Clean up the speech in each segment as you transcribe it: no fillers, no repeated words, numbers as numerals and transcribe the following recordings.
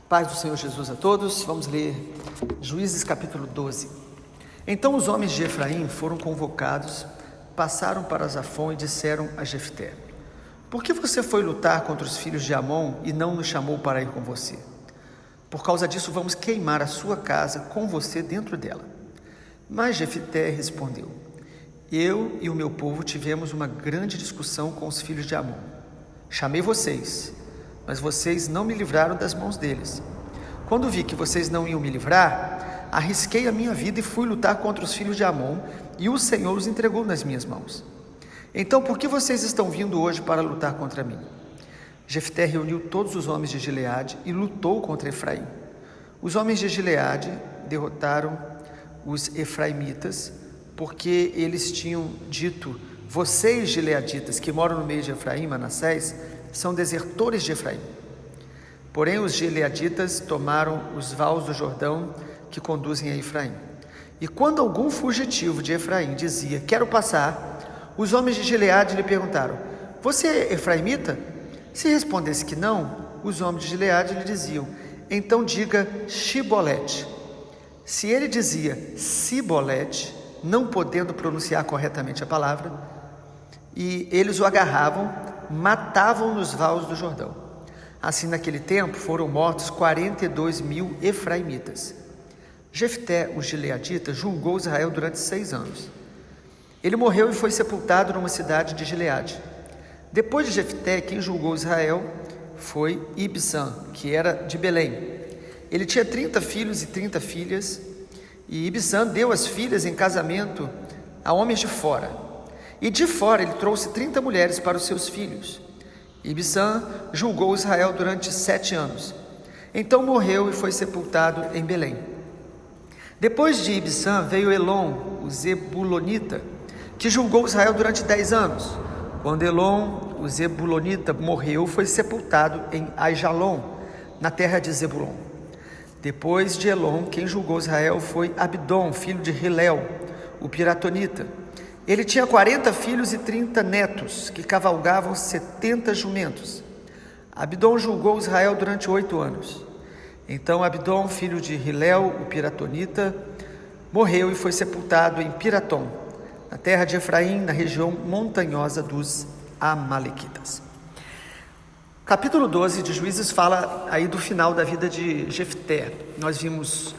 Paz do Senhor Jesus a todos. Vamos ler Juízes capítulo 12. Então os homens de Efraim foram convocados, passaram para Zafon e disseram a Jefté: por que você foi lutar contra os filhos de Amon e não nos chamou para ir com você? Por causa disso vamos queimar a sua casa com você dentro dela. Mas Jefté respondeu: eu e o meu povo tivemos uma grande discussão com os filhos de Amon. Chamei vocês, mas vocês não me livraram das mãos deles. Quando vi que vocês não iam me livrar, arrisquei a minha vida e fui lutar contra os filhos de Amon, e o Senhor os entregou nas minhas mãos. Então, por que vocês estão vindo hoje para lutar contra mim? Jefté reuniu todos os homens de Gileade e lutou contra Efraim. Os homens de Gileade derrotaram os efraimitas, porque eles tinham dito: vocês, gileaditas, que moram no meio de Efraim, Manassés, são desertores de Efraim. Porém, os gileaditas tomaram os vales do Jordão que conduzem a Efraim. E quando algum fugitivo de Efraim dizia: quero passar, os homens de Gileade lhe perguntaram: você é efraimita? Se respondesse que não, os homens de Gileade lhe diziam: então diga Shibolete. Se ele dizia Sibolete, não podendo pronunciar corretamente a palavra, e eles o agarravam, matavam nos vales do Jordão. Assim, naquele tempo, foram mortos 42.000 efraimitas. Jefté, o gileadita, julgou Israel durante 6 anos. Ele morreu e foi sepultado numa cidade de Gileade. Depois de Jefté, quem julgou Israel foi Ibsã, que era de Belém. Ele tinha 30 filhos e 30 filhas, e Ibsã deu as filhas em casamento a homens de fora. E de fora ele trouxe 30 mulheres para os seus filhos. Ibsã julgou Israel durante 7 anos. Então morreu e foi sepultado em Belém. Depois de Ibsã veio Elon, o Zebulonita, que julgou Israel durante 10 anos. Quando Elon, o Zebulonita, morreu, foi sepultado em Aijalon, na terra de Zebulon. Depois de Elon, quem julgou Israel foi Abdom, filho de Hilel, o piratonita. Ele tinha 40 filhos e 30 netos, que cavalgavam 70 jumentos. Abdom julgou Israel durante 8 anos. Então Abdom, filho de Hilel, o piratonita, morreu e foi sepultado em Piratom, na terra de Efraim, na região montanhosa dos Amalequitas. Capítulo 12 de Juízes fala aí do final da vida de Jefté. Nós vimos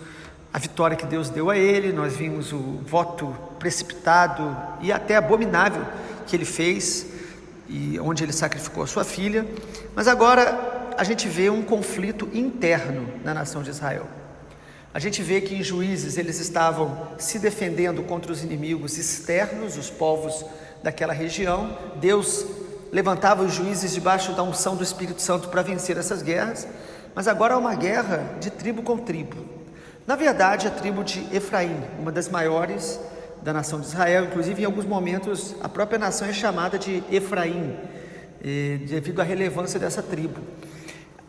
a vitória que Deus deu a ele, nós vimos o voto precipitado e até abominável que ele fez, e onde ele sacrificou a sua filha. Mas agora a gente vê um conflito interno na nação de Israel. A gente vê que em Juízes eles estavam se defendendo contra os inimigos externos, os povos daquela região. Deus levantava os juízes debaixo da unção do Espírito Santo para vencer essas guerras, mas agora há uma guerra de tribo com tribo. Na verdade, a tribo de Efraim, uma das maiores da nação de Israel, inclusive em alguns momentos a própria nação é chamada de Efraim, devido à relevância dessa tribo.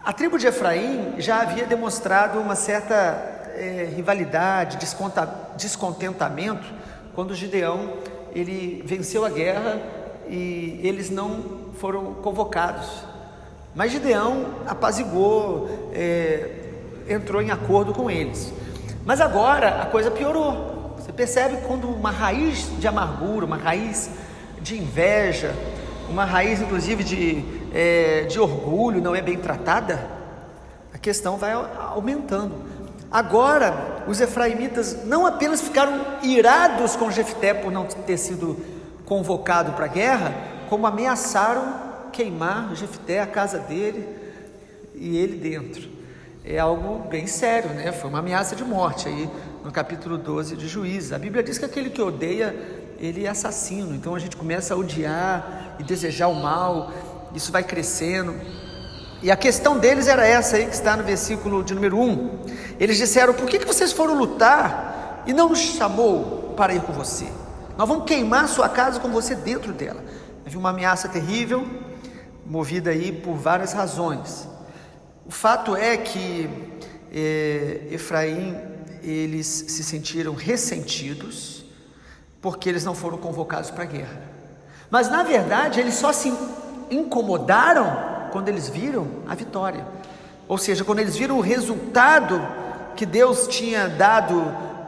A tribo de Efraim já havia demonstrado uma certa rivalidade, descontentamento, quando Gideão ele venceu a guerra e eles não foram convocados. Mas Gideão apaziguou, entrou em acordo com eles. Mas agora a coisa piorou. Você percebe quando uma raiz de amargura, uma raiz de inveja, uma raiz inclusive de orgulho não é bem tratada, a questão vai aumentando. Agora os efraimitas não apenas ficaram irados com Jefté por não ter sido convocado para a guerra, como ameaçaram queimar Jefté, a casa dele e ele dentro. É algo bem sério, né? Foi uma ameaça de morte aí no capítulo 12 de Juízes. A Bíblia diz que aquele que odeia, ele é assassino. Então a gente começa a odiar e desejar o mal, isso vai crescendo. E a questão deles era essa aí que está no versículo de número 1. Eles disseram: por que vocês foram lutar e não nos chamou para ir com você? Nós vamos queimar sua casa com você dentro dela. Havia uma ameaça terrível, movida aí por várias razões. O fato é que Efraim, eles se sentiram ressentidos porque eles não foram convocados para a guerra. Mas na verdade eles só se incomodaram quando eles viram a vitória. Ou seja, quando eles viram o resultado que Deus tinha dado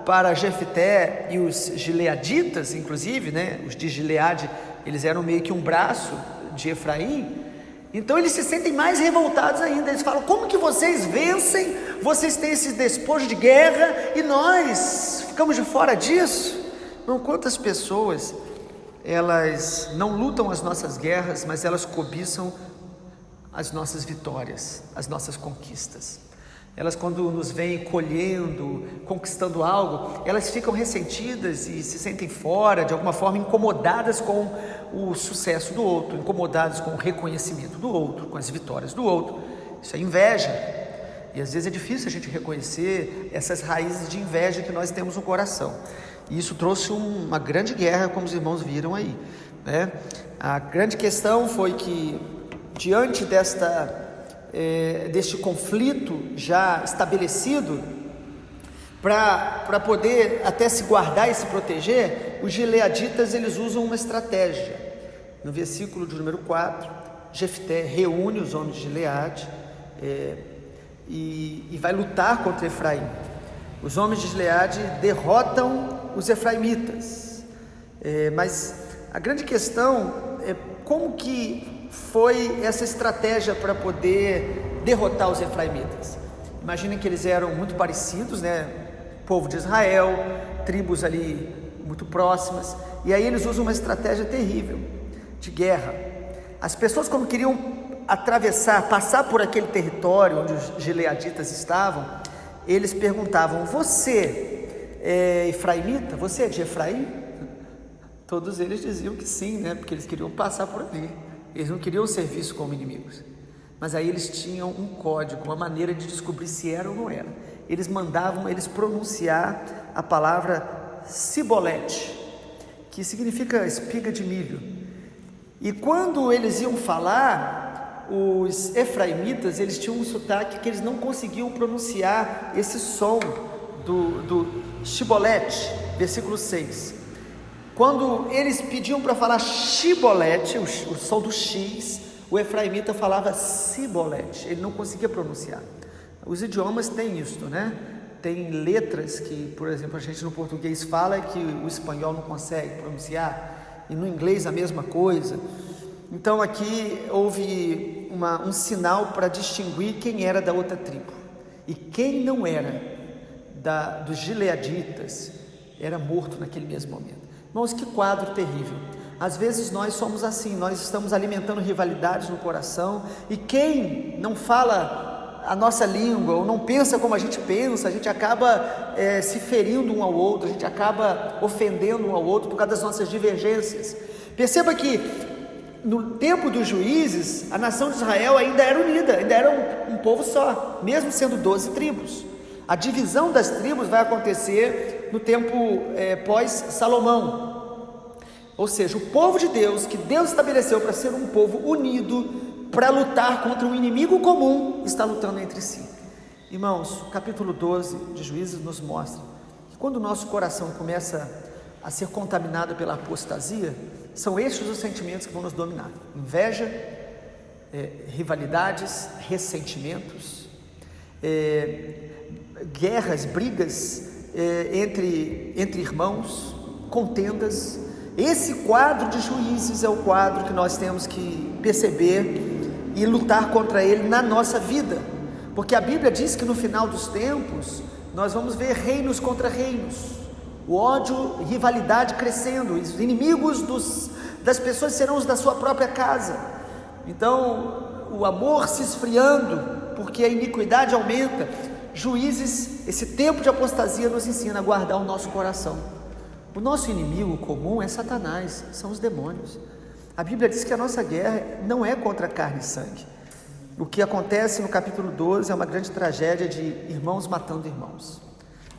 para Jefté e os gileaditas, inclusive, né? Os de Gileade, eles eram meio que um braço de Efraim. Então eles se sentem mais revoltados ainda. Eles falam: como que vocês vencem? Vocês têm esse despojo de guerra e nós ficamos de fora disso? Não, quantas pessoas elas não lutam as nossas guerras, mas elas cobiçam as nossas vitórias, as nossas conquistas. Elas, quando nos veem colhendo, conquistando algo, elas ficam ressentidas e se sentem fora, de alguma forma incomodadas com o sucesso do outro, incomodadas com o reconhecimento do outro, com as vitórias do outro. Isso é inveja. E às vezes é difícil a gente reconhecer essas raízes de inveja que nós temos no coração. E isso trouxe uma grande guerra, como os irmãos viram aí, né? A grande questão foi que, diante deste conflito já estabelecido, para poder até se guardar e se proteger, os gileaditas eles usam uma estratégia. No versículo de número 4, Jefté reúne os homens de Gileade e vai lutar contra Efraim. Os homens de Gileade derrotam os efraimitas, mas a grande questão é como que foi essa estratégia para poder derrotar os efraimitas. Imaginem que eles eram muito parecidos, né? Povo de Israel, tribos ali muito próximas, e aí eles usam uma estratégia terrível de guerra. As pessoas, quando queriam passar por aquele território onde os gileaditas estavam, eles perguntavam: você é efraimita? Você é de Efraim? Todos eles diziam que sim, né? Porque eles queriam passar por ali. Eles não queriam ser vistos como inimigos. Mas aí eles tinham um código, uma maneira de descobrir se era ou não era. Eles mandavam eles pronunciar a palavra cibolete, que significa espiga de milho. E quando eles iam falar, os efraimitas, eles tinham um sotaque que eles não conseguiam pronunciar esse som do cibolete, versículo 6. Quando eles pediam para falar chibolete, o som do X, o efraimita falava cibolete, ele não conseguia pronunciar. Os idiomas têm isso, né? Tem letras que, por exemplo, a gente no português fala que o espanhol não consegue pronunciar, e no inglês a mesma coisa. Então aqui houve um sinal para distinguir quem era da outra tribo, e quem não era dos gileaditas era morto naquele mesmo momento. Irmãos, que quadro terrível. Às vezes nós somos assim, nós estamos alimentando rivalidades no coração, e quem não fala a nossa língua, ou não pensa como a gente pensa, a gente acaba se ferindo um ao outro, a gente acaba ofendendo um ao outro por causa das nossas divergências. Perceba que no tempo dos juízes, a nação de Israel ainda era unida, ainda era um povo só, mesmo sendo 12 tribos. A divisão das tribos vai acontecer no tempo pós-Salomão. Ou seja, o povo de Deus, que Deus estabeleceu para ser um povo unido, para lutar contra um inimigo comum, está lutando entre si. Irmãos, o capítulo 12 de Juízes nos mostra que quando o nosso coração começa a ser contaminado pela apostasia, são estes os sentimentos que vão nos dominar: inveja, rivalidades, ressentimentos, guerras, brigas entre irmãos, contendas. Esse quadro de Juízes é o quadro que nós temos que perceber e lutar contra ele na nossa vida, porque a Bíblia diz que no final dos tempos nós vamos ver reinos contra reinos, o ódio, rivalidade crescendo, os inimigos das pessoas serão os da sua própria casa. Então o amor se esfriando, porque a iniquidade aumenta. Juízes, esse tempo de apostasia nos ensina a guardar o nosso coração. O nosso inimigo comum é Satanás, são os demônios. A Bíblia diz que a nossa guerra não é contra carne e sangue. O que acontece no capítulo 12 é uma grande tragédia de irmãos matando irmãos.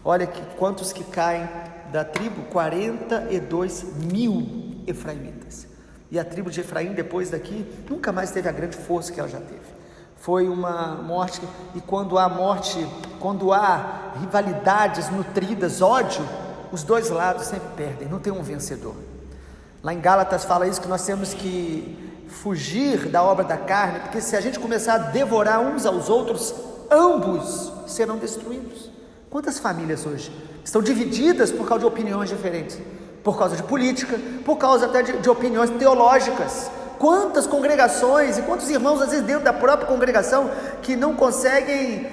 Olha quantos que caem da tribo: 42 mil efraimitas. E a tribo de Efraim, depois daqui, nunca mais teve a grande força que ela já teve. Foi uma morte, e quando há morte, quando há rivalidades nutridas, ódio, os dois lados sempre perdem, não tem um vencedor. Lá em Gálatas fala isso, que nós temos que fugir da obra da carne, porque se a gente começar a devorar uns aos outros, ambos serão destruídos. Quantas famílias hoje estão divididas por causa de opiniões diferentes, por causa de política, por causa até de opiniões teológicas? Quantas congregações e quantos irmãos, às vezes dentro da própria congregação, que não conseguem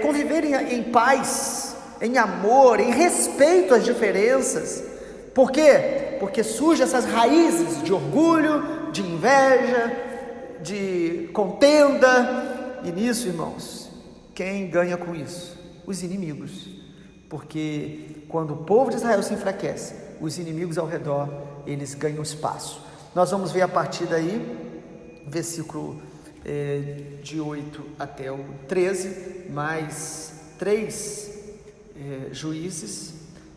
conviver em paz, em amor, em respeito às diferenças. Por quê? Porque surgem essas raízes de orgulho, de inveja, de contenda. E nisso, irmãos, quem ganha com isso? Os inimigos. Porque quando o povo de Israel se enfraquece, os inimigos ao redor, eles ganham espaço. Nós vamos ver a partir daí, versículo de 8 até o 13, mais 3 juízes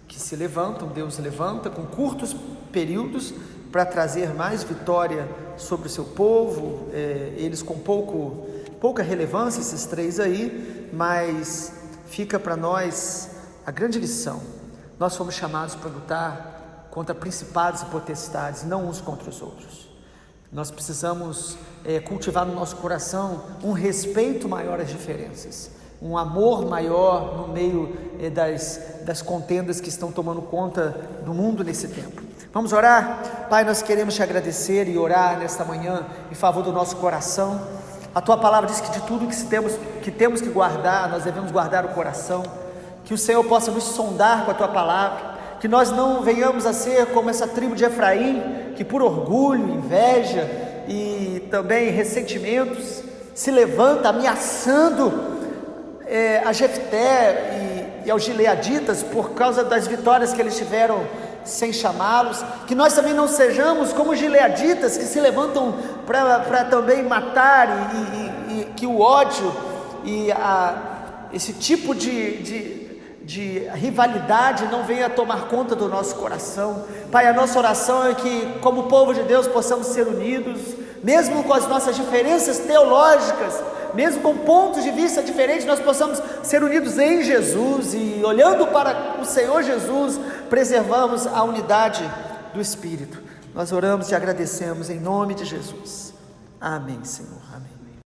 que se levantam. Deus levanta com curtos períodos para trazer mais vitória sobre o seu povo, eles com pouca relevância, esses 3 aí, mas fica para nós a grande lição. Nós fomos chamados para lutar contra principados e potestades, não uns contra os outros. Nós precisamos cultivar no nosso coração um respeito maior às diferenças, um amor maior no meio das contendas que estão tomando conta do mundo nesse tempo. Vamos orar? Pai, nós queremos te agradecer e orar nesta manhã em favor do nosso coração. A tua palavra diz que de tudo que temos que guardar, nós devemos guardar o coração. Que o Senhor possa nos sondar com a tua palavra, que nós não venhamos a ser como essa tribo de Efraim, que por orgulho, inveja e também ressentimentos se levanta ameaçando a Jefté e aos gileaditas por causa das vitórias que eles tiveram sem chamá-los. Que nós também não sejamos como os gileaditas que se levantam para também matar, e que o ódio e esse tipo de rivalidade não venha tomar conta do nosso coração. Pai, a nossa oração é que, como povo de Deus, possamos ser unidos, mesmo com as nossas diferenças teológicas, mesmo com pontos de vista diferentes, nós possamos ser unidos em Jesus e, olhando para o Senhor Jesus, preservamos a unidade do Espírito. Nós oramos e agradecemos em nome de Jesus. Amém, Senhor. Amém.